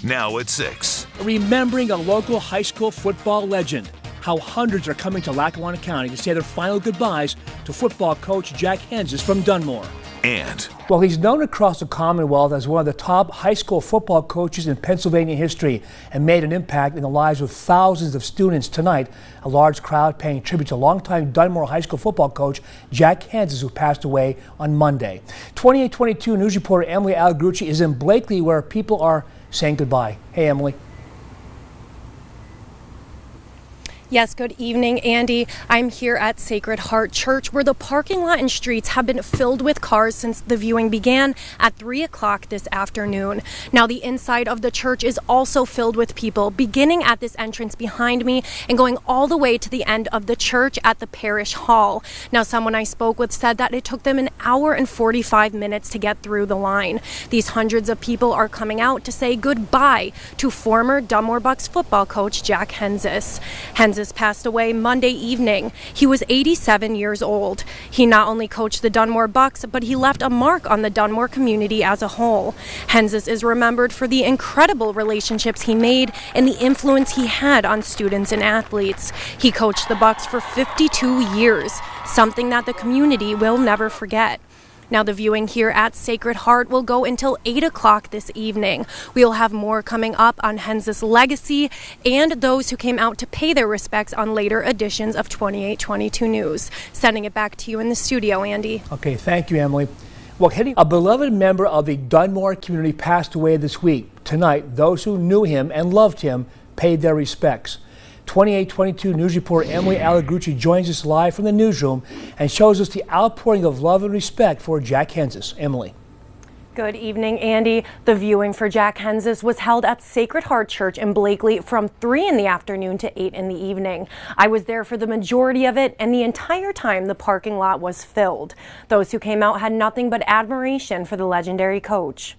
Now at 6. Remembering a local high school football legend. How hundreds are coming to Lackawanna County to say their final goodbyes to football coach Jack Henzes from Dunmore. And well, he's known across the Commonwealth as one of the top high school football coaches in Pennsylvania history and made an impact in the lives of thousands of students. Tonight, a large crowd paying tribute to longtime Dunmore high school football coach Jack Henzes, who passed away on Monday. 2822 News reporter Emily Alagrucci is in Blakely, where people are saying goodbye. Hey, Emily. Yes, good evening, Andy. I'm here at Sacred Heart Church, where the parking lot and streets have been filled with cars since the viewing began at 3 o'clock this afternoon. Now, the inside of the church is also filled with people, beginning at this entrance behind me and going all the way to the end of the church at the parish hall. Now, someone I spoke with said that it took them an hour and 45 minutes to get through the line. These hundreds of people are coming out to say goodbye to former Dunmore Bucks football coach Jack Henzes. Henzes passed away Monday evening. He was 87 years old. He not only coached the Dunmore Bucks, but he left a mark on the Dunmore community as a whole. Henzes is remembered for the incredible relationships he made and the influence he had on students and athletes. He coached the Bucks for 52 years, something that the community will never forget. Now, the viewing here at Sacred Heart will go until 8 o'clock this evening. We will have more coming up on Henzes' legacy and those who came out to pay their respects on later editions of 2822 News. Sending it back to you in the studio, Andy. Okay, thank you, Emily. Well, a beloved member of the Dunmore community passed away this week. Tonight, those who knew him and loved him paid their respects. 2822 News reporter Emily Alagrucci joins us live from the newsroom and shows us the outpouring of love and respect for Jack Henzes. Emily. Good evening, Andy. The viewing for Jack Henzes was held at Sacred Heart Church in Blakely from 3 in the afternoon to 8 in the evening. I was there for the majority of it, and the entire time the parking lot was filled. Those who came out had nothing but admiration for the legendary coach.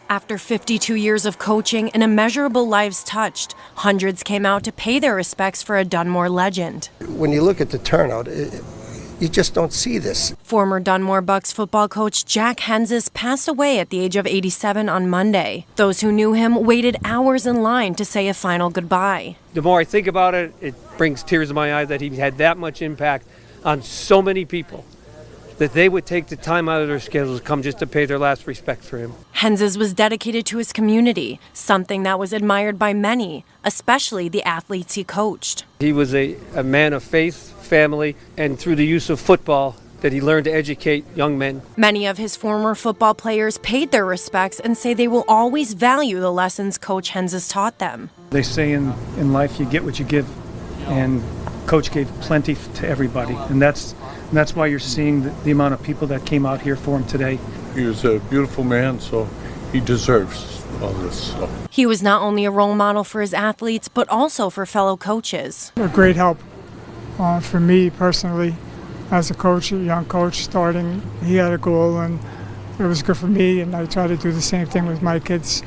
After 52 years of coaching and immeasurable lives touched, hundreds came out to pay their respects for a Dunmore legend. When you look at the turnout, you just don't see this. Former Dunmore Bucks football coach Jack Henzes passed away at the age of 87 on Monday. Those who knew him waited hours in line to say a final goodbye. The more I think about it, it brings tears to my eyes that he had that much impact on so many people, that they would take the time out of their schedules to come just to pay their last respect for him. Henzes was dedicated to his community, something that was admired by many, especially the athletes he coached. He was a man of faith, family, and through the use of football that he learned to educate young men. Many of his former football players paid their respects and say they will always value the lessons Coach Henzes taught them. They say in life you get what you give, and Coach gave plenty to everybody, and that's why you're seeing the amount of people that came out here for him today. He was a beautiful man, so he deserves all this stuff. He was not only a role model for his athletes, but also for fellow coaches. A great help for me personally as a coach, a young coach starting. He had a goal, and it was good for me, and I try to do the same thing with my kids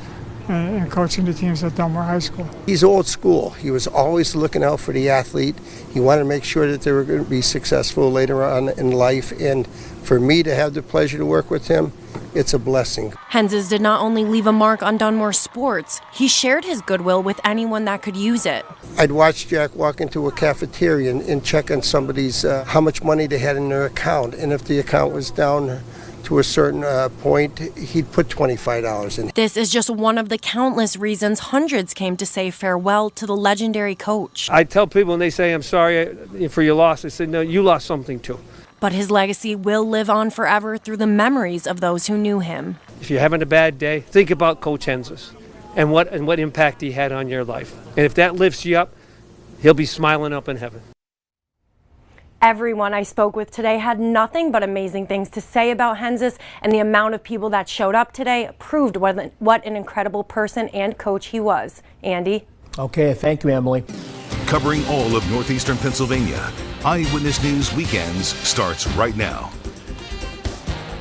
and coaching the teams at Dunmore High School. He's old school. He was always looking out for the athlete. He wanted to make sure that they were going to be successful later on in life, and for me to have the pleasure to work with him, it's a blessing. Henzes did not only leave a mark on Dunmore sports, he shared his goodwill with anyone that could use it. I'd watch Jack walk into a cafeteria and check on somebody's how much money they had in their account, and if the account was down to a certain point, he'd put $25 in. This is just one of the countless reasons hundreds came to say farewell to the legendary coach. I tell people when they say, I'm sorry for your loss, I say, no, you lost something too. But his legacy will live on forever through the memories of those who knew him. If you're having a bad day, think about Coach Henzes and what impact he had on your life. And if that lifts you up, he'll be smiling up in heaven. Everyone I spoke with today had nothing but amazing things to say about Henzes, and the amount of people that showed up today proved what an incredible person and coach he was. Andy? Okay, thank you, Emily. Covering all of northeastern Pennsylvania, Eyewitness News Weekends starts right now.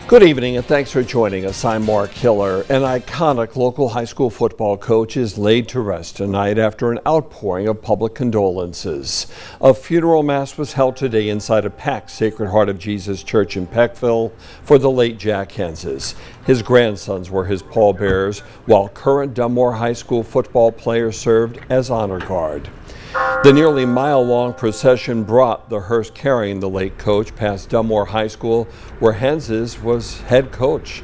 Good evening and thanks for joining us. I'm Mark Hiller. An iconic local high school football coach is laid to rest tonight after an outpouring of public condolences. A funeral mass was held today inside a packed Sacred Heart of Jesus Church in Peckville for the late Jack Henzes. His grandsons were his pallbearers, while current Dunmore High School football players served as honor guard. The nearly mile-long procession brought the hearse carrying the late coach past Dunmore High School, where Henzes was head coach.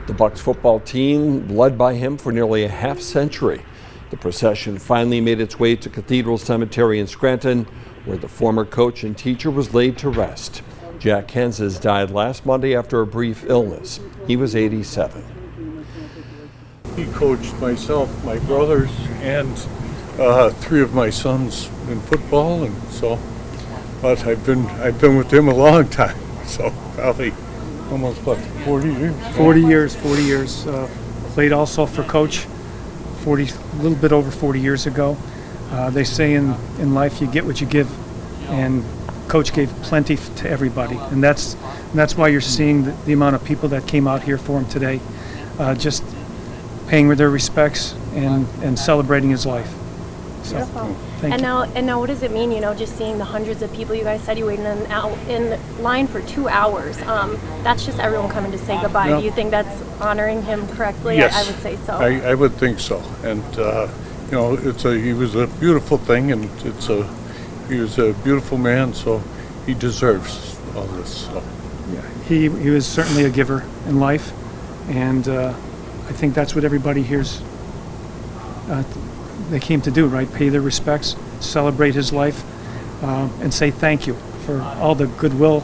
The Bucks football team led by him for nearly a half century. The procession finally made its way to Cathedral Cemetery in Scranton, where the former coach and teacher was laid to rest. Jack Henzes died last Monday after a brief illness. He was 87. He coached myself, my brothers, and 3 of my sons in football, and so, but I've been with him a long time, so probably almost 40 years. 40 years. Played also for Coach a little bit over 40 years ago. They say in life you get what you give, and Coach gave plenty to everybody, and that's why you're seeing the amount of people that came out here for him today, just paying their respects and celebrating his life. So, beautiful. Thank you. Now, what does it mean? Just seeing the hundreds of people. You guys said you waited in line for 2 hours. That's just everyone coming to say goodbye. Yeah. Do you think that's honoring him correctly? Yes, I would say so. I would think so, and he was a beautiful thing, and he was a beautiful man, so he deserves all this. So. Yeah, he was certainly a giver in life, and I think that's what everybody here's. They came to do, right? Pay their respects, celebrate his life, and say thank you for all the goodwill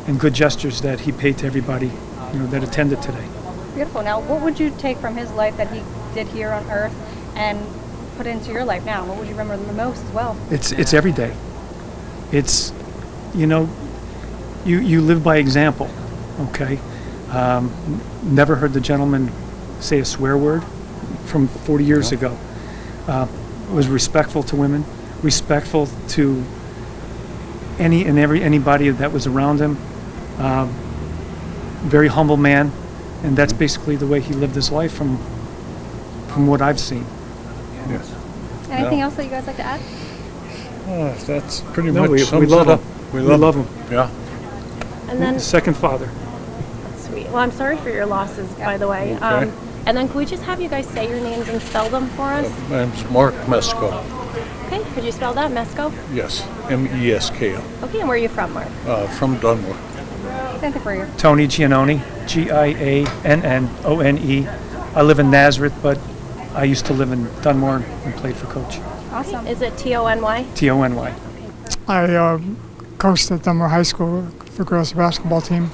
and good gestures that he paid to everybody, that attended today. Beautiful. Now, what would you take from his life that he did here on Earth and put into your life now? What would you remember the most as well? It's every day. It's, you live by example, okay? Never heard the gentleman say a swear word from 40 years ago. Was respectful to women, respectful to anybody that was around him. Very humble man, and that's basically the way he lived his life from what I've seen. Yes. Anything else that you guys like to add? That's pretty No, much we sums love it up. him. We love him. Yeah. And then, Second father. sweet. Well, I'm sorry for your losses, by the way. Okay. And then could we just have you guys say your names and spell them for us? My name's Mark Mesko. Okay, could you spell that, Mesko? Yes, Mesko. Okay, and where are you from, Mark? From Dunmore. Same thing for you. Tony Giannone, Giannone. I live in Nazareth, but I used to live in Dunmore and played for Coach. Awesome. Is it Tony? Tony. I coached at Dunmore High School, the girls basketball team.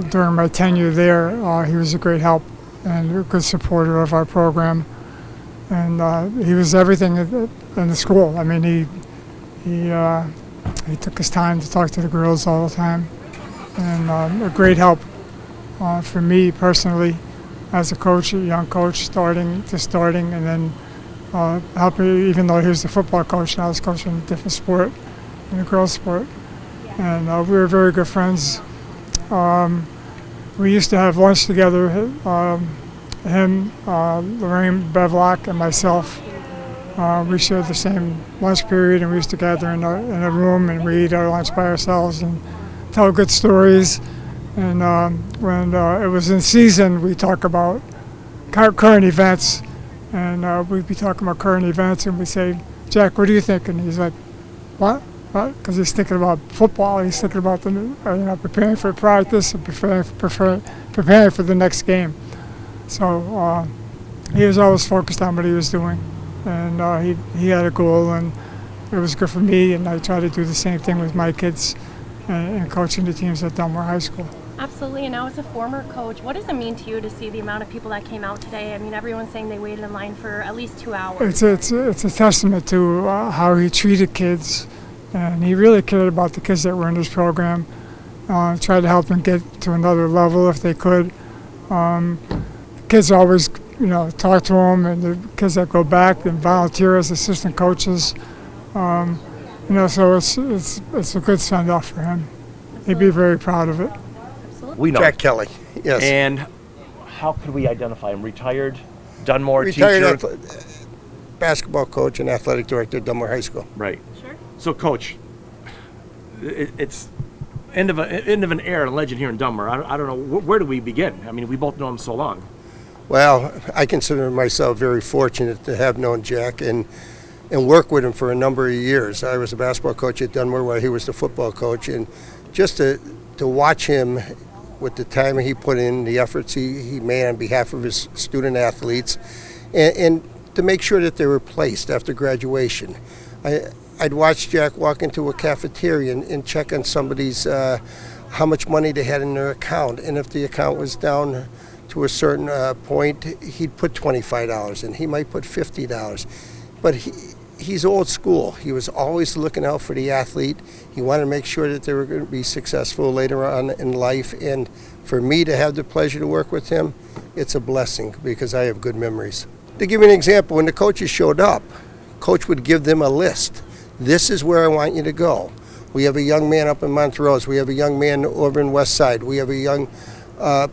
During my tenure there, he was a great help and a good supporter of our program. And he was everything in the school. I mean, he took his time to talk to the girls all the time. And a great help for me personally as a coach, a young coach, starting, and then helping, even though he was the football coach, and I was coaching a different sport, in a girls' sport. And we were very good friends. We used to have lunch together, him, Lorraine Bevlock, and myself. We shared the same lunch period, and we used to gather in a room and we eat our lunch by ourselves and tell good stories. And when it was in season, we talk about current events, and we'd be talking about current events, and we'd say, "Jack, what do you think?" And he's like, "What?" Because he's thinking about football. He's thinking about preparing for practice and preparing for the next game. So he was always focused on what he was doing, and he had a goal, and it was good for me. And I try to do the same thing with my kids and coaching the teams at Dunmore High School. Absolutely. And now as a former coach, what does it mean to you to see the amount of people that came out today? I mean, everyone's saying they waited in line for at least 2 hours. It's a testament to how he treated kids. And he really cared about the kids that were in his program, tried to help them get to another level if they could. Kids always, talk to him, and the kids that go back and volunteer as assistant coaches. So it's a good send-off for him. He'd be very proud of it. Absolutely. We know. Jack Kelly, yes. And how could we identify him? Retired Dunmore Retired teacher? basketball coach and athletic director at Dunmore High School. Right. Sure. So, Coach, it's end of an era, a legend here in Dunmore. I don't know, where do we begin? I mean, we both know him so long. Well, I consider myself very fortunate to have known Jack and work with him for a number of years. I was a basketball coach at Dunmore while he was the football coach, and just to watch him with the time he put in, the efforts he made on behalf of his student athletes, and to make sure that they were placed after graduation. I'd watch Jack walk into a cafeteria and check on somebody's how much money they had in their account, and if the account was down to a certain point, he'd put $25 in. He might put $50. But he's old school. He was always looking out for the athlete. He wanted to make sure that they were going to be successful later on in life. And for me to have the pleasure to work with him, it's a blessing because I have good memories. To give you an example, when the coaches showed up, Coach would give them a list. This is where I want you to go. We have a young man up in Montrose. We have a young man over in West Side. We have a young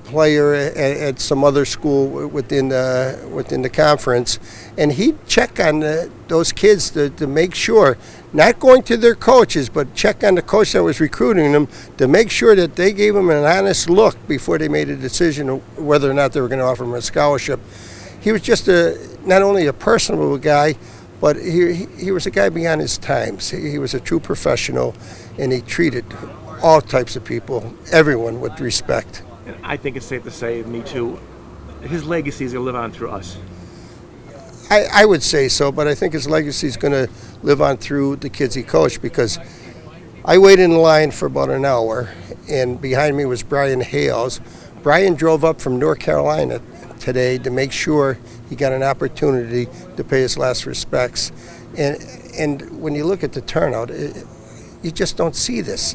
player at some other school within the conference, and he'd check on those kids to make sure, not going to their coaches, but check on the coach that was recruiting them to make sure that they gave them an honest look before they made a decision of whether or not they were going to offer him a scholarship. He was just not only a personable guy, but he was a guy beyond his times. He was a true professional, and he treated all types of people, everyone, with respect. And I think it's safe to say, me too, his legacy is going to live on through us. I would say so, but I think his legacy is going to live on through the kids he coached, because I waited in line for about an hour, and behind me was Brian Hales. Brian drove up from North Carolina today to make sure he got an opportunity to pay his last respects. And when you look at the turnout, you just don't see this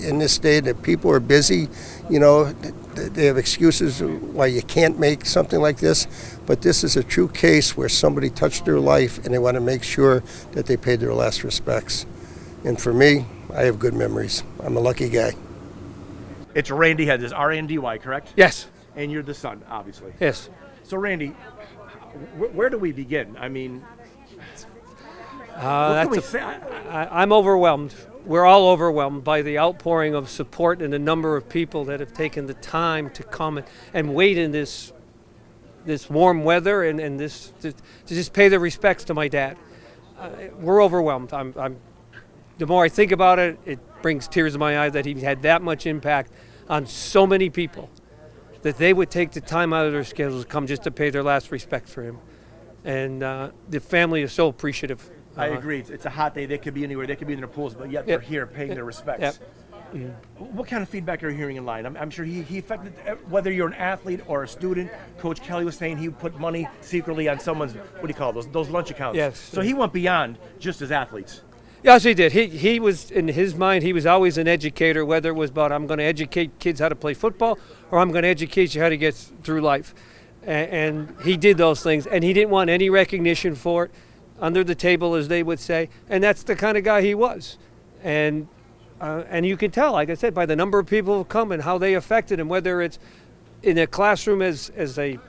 in this day that people are busy. You know, they have excuses why you can't make something like this, but this is a true case where somebody touched their life and they want to make sure that they paid their last respects. And for me, I have good memories. I'm a lucky guy. It's Randy Henzes, R-A-N-D-Y, correct? Yes. And you're the son, obviously. Yes. So, Randy, where do we begin? I mean, I'm overwhelmed. We're all overwhelmed by the outpouring of support and the number of people that have taken the time to come and wait in this warm weather and this to just pay their respects to my dad. We're overwhelmed. The more I think about it, it brings tears to my eyes that he had that much impact on so many people, that they would take the time out of their schedules to come just to pay their last respect for him. And the family is so appreciative. I agree. It's a hot day. They could be anywhere. They could be in their pools, but yet they're here paying their respects. Yep. What kind of feedback are you hearing in line? I'm sure he affected, whether you're an athlete or a student. Coach Kelly was saying he would put money secretly on someone's, what do you call those lunch accounts? Yes. So he went beyond just as athletes. Yes, he did. He was, in his mind, he was always an educator, whether it was about I'm going to educate kids how to play football or I'm going to educate you how to get through life. And he did those things, and he didn't want any recognition for it, under the table, as they would say, and that's the kind of guy he was. And you can tell, like I said, by the number of people who come and how they affected him, whether it's in a classroom as a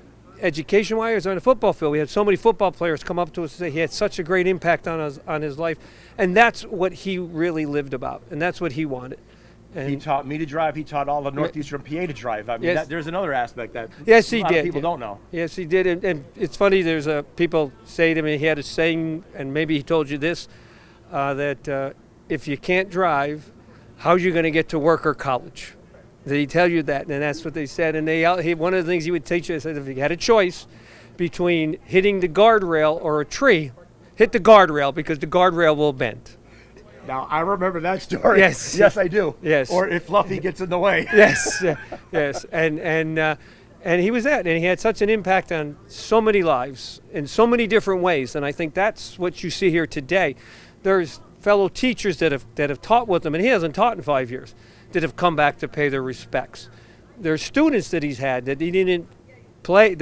education-wise or on a football field. We had so many football players come up to us and say he had such a great impact on his life, and that's what he really lived about, and that's what he wanted. And he taught me to drive. He taught all of Northeastern PA to drive. I mean, yes. There's another aspect that yes, a he lot did. of people don't know. Yes, he did. And it's funny, there's people say to me, he had a saying, and maybe he told you this, that if you can't drive, how are you going to get to work or college? Did he tell you that? And that's what they said. And one of the things he would teach us is if you had a choice between hitting the guardrail or a tree, hit the guardrail, because the guardrail will bend. Now, I remember that story. Yes. Yes, I do. Yes. Or if Fluffy gets in the way. Yes. Yes. And he was that. And he had such an impact on so many lives in so many different ways. And I think that's what you see here today. There's fellow teachers that have taught with him, and he hasn't taught in 5 years, that have come back to pay their respects. There's students that he's had that didn't play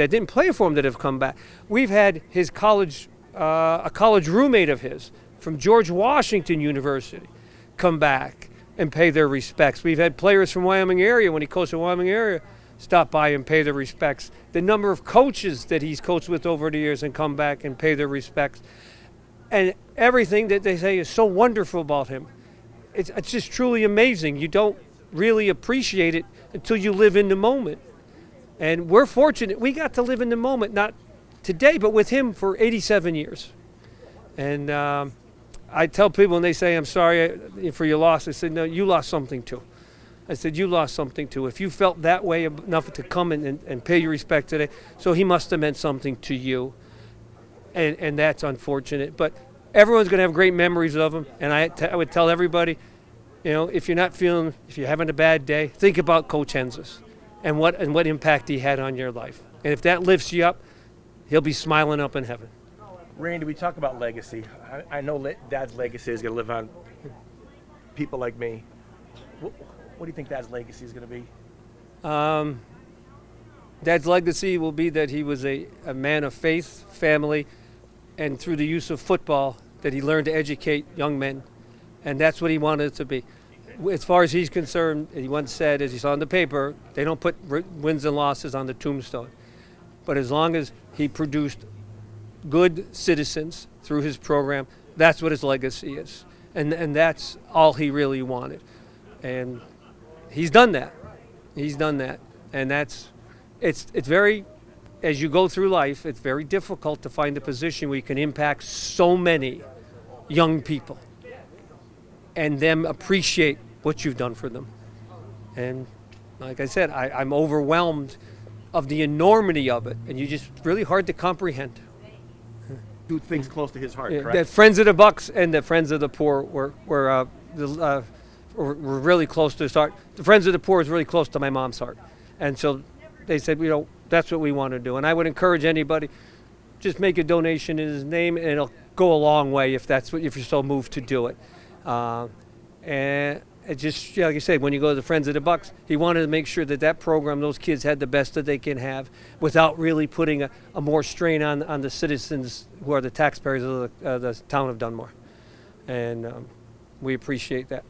for him that have come back. We've had his a college roommate of his from George Washington University come back and pay their respects. We've had players from Wyoming area, when he coached in Wyoming area, stop by and pay their respects. The number of coaches that he's coached with over the years and come back and pay their respects. And everything that they say is so wonderful about him. It's just truly amazing. You don't really appreciate it until you live in the moment. And we're fortunate we got to live in the moment, not today, but with him for 87 years. And I tell people when they say, I'm sorry for your loss, I said, no, you lost something too. I said, you lost something too. If you felt that way enough to come and pay your respect today, so he must have meant something to you. And that's unfortunate. But everyone's going to have great memories of him. And I would tell everybody, if you're having a bad day, think about Coach Henzes and what impact he had on your life. And if that lifts you up, he'll be smiling up in heaven. Randy, we talk about legacy. I know Dad's legacy is going to live on people like me. What do you think Dad's legacy is going to be? Dad's legacy will be that he was a man of faith, family, and through the use of football, that he learned to educate young men. And that's what he wanted it to be. As far as he's concerned, he once said, as he saw in the paper, they don't put wins and losses on the tombstone. But as long as he produced good citizens through his program, that's what his legacy is. And that's all he really wanted. And he's done that. He's done that. And it's very, as you go through life, it's very difficult to find a position where you can impact so many young people and them appreciate what you've done for them. And like I said, I'm overwhelmed of the enormity of it, and you're just really hard to comprehend. Do things close to his heart, correct? The Friends of the Bucks and the Friends of the Poor were really close to his heart. The Friends of the Poor is really close to my mom's heart. And so they said, that's what we want to do. And I would encourage anybody, just make a donation in his name, and it'll go a long way if you're so moved to do it. And it just, like I said, when you go to the Friends of the Bucks, he wanted to make sure that program, those kids had the best that they can have without really putting a more strain on the citizens who are the taxpayers of the town of Dunmore. And we appreciate that.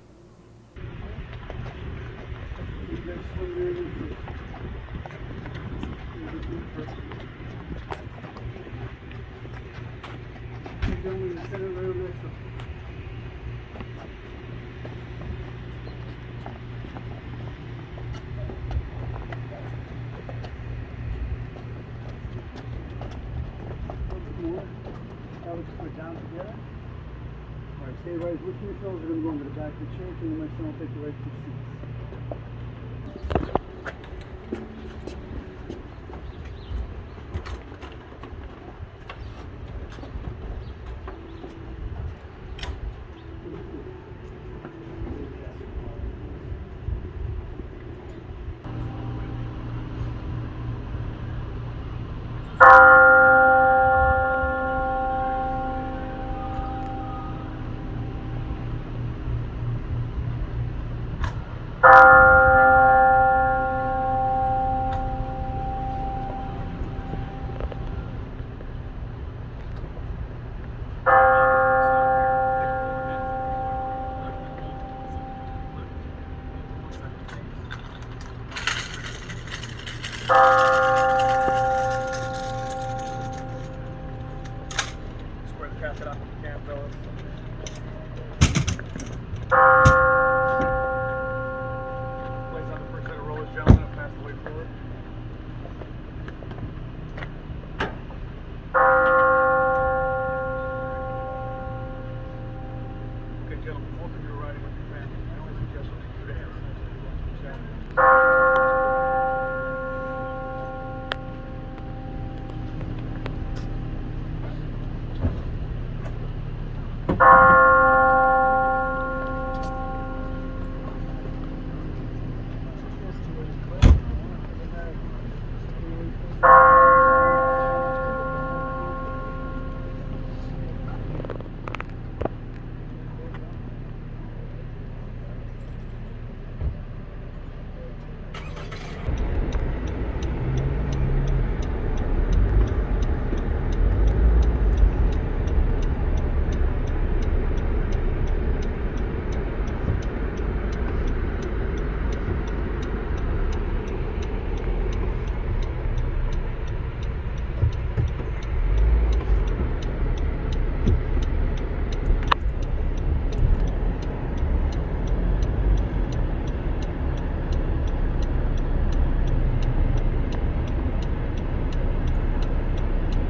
Down together. All right, stay right with yourselves. We're going to go into the back of the church, and my son will take the right two seats. Square the traffic off the camp, fellas.